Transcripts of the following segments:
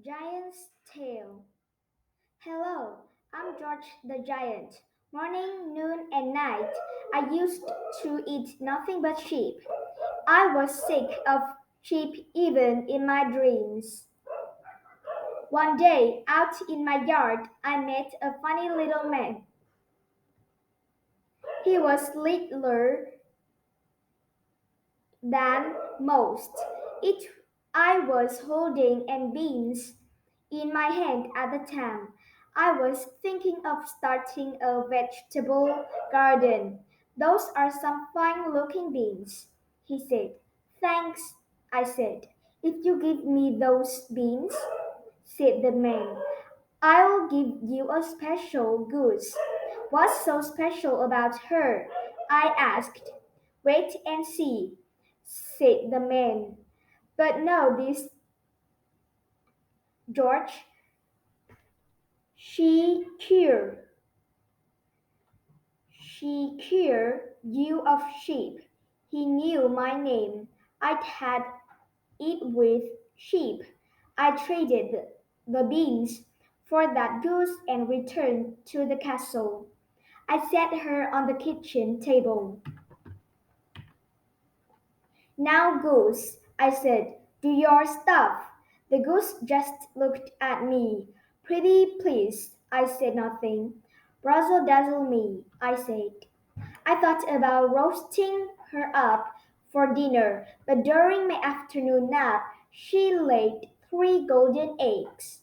Giant's Tale. Hello, I'm George the Giant. Morning, noon, and night, I used to eat nothing but sheep. I was sick of sheep even in my dreams. One day, out in my yard, I met a funny little man. He was littler than most. It I was holding and beans in my hand at the time. I was thinking of starting a vegetable garden. Those are some fine looking beans, he said. Thanks, I said. If you give me those beans, said the man, I'll give you a special goose. What's so special about her? I asked. Wait and see, said the man. But know this, George. She cured, she cured you of sheep. He knew my name. I'd had it with sheep. I traded the beans for that goose and returned to the castle. I set her on the kitchen table. Now, goose, I said, do your stuff. The goose just looked at me. Pretty please, I said nothing. Razzle dazzle me, I said. I thought about roasting her up for dinner, but during my afternoon nap, she laid three golden eggs.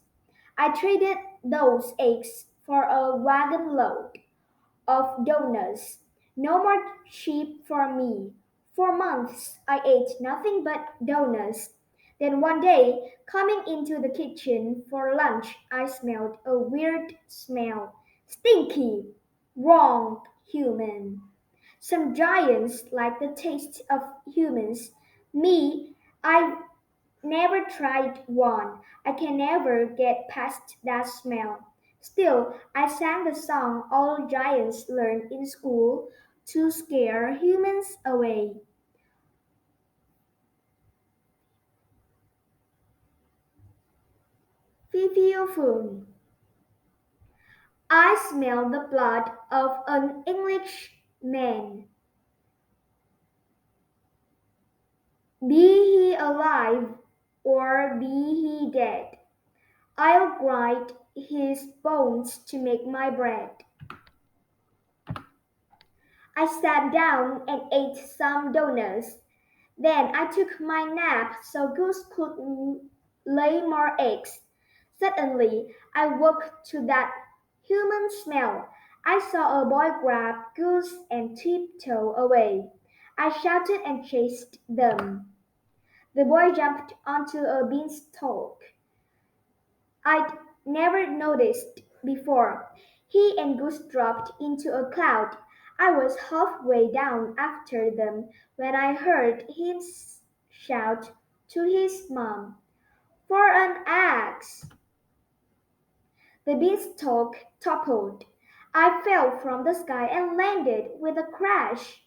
I traded those eggs for a wagon load of donuts. No more sheep for me. For months I ate nothing but donuts. Then one day, coming into the kitchen for lunch, I smelled a weird smell. Stinky, wrong, human. Some giants like the taste of humans. Me, I never tried one. I can never get past that smell. Still, I sang the song all giants learn in school to scare humans away. Fifiophone. I smell the blood of an Englishman, be he alive or be he dead. I'll grind his bones to make my bread. I sat down and ate some donuts. Then I took my nap so Goose could lay more eggs. Suddenly, I woke to that human smell. I saw a boy grab Goose and tiptoe away. I shouted and chased them. The boy jumped onto a beanstalk. I'd never noticed before. He and Goose dropped into a cloud. I was halfway down after them when I heard him shout to his mom, for an axe! The beanstalk toppled. I fell from the sky and landed with a crash.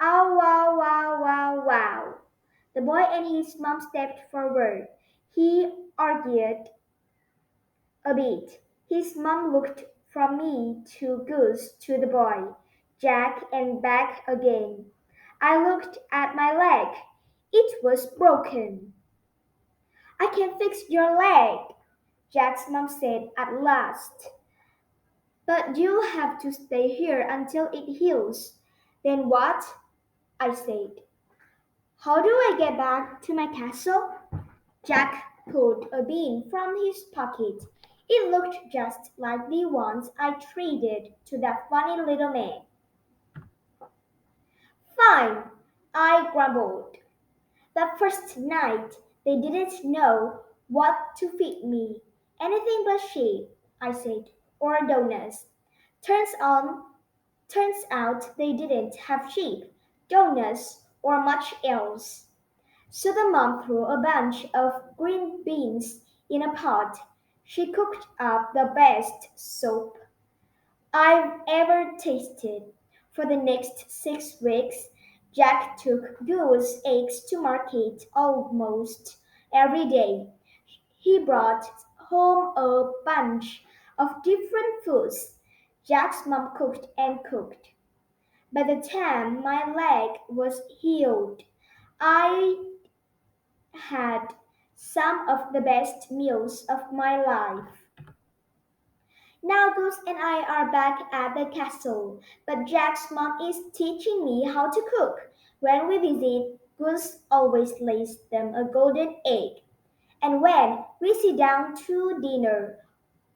Ow, wow, wow, wow, wow. The boy and his mom stepped forward. He argued a bit. His mom looked from me to Goose to the boy, Jack, and back again. I looked at my leg. It was broken. I can fix your leg, Jack's mom said at last. But you'll have to stay here until it heals. Then what? I said. How do I get back to my castle? Jack pulled a bean from his pocket. It looked just like the ones I traded to that funny little man. Fine, I grumbled. That first night, they didn't know what to feed me. Anything but sheep, I said, or donuts. Turns on, turns out they didn't have sheep, donuts, or much else. So the mom threw a bunch of green beans in a pot. She cooked up the best soup I've ever tasted. For the next 6 weeks, Jack took goose eggs to market almost every day. He brought home a bunch of different foods Jack's mom cooked and cooked. By the time my leg was healed, I had some of the best meals of my life. Now Goose and I are back at the castle, but Jack's mom is teaching me how to cook. When we visit, Goose always lays them a golden egg. And when we sit down to dinner,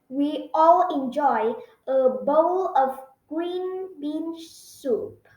we all enjoy a bowl of green bean soup.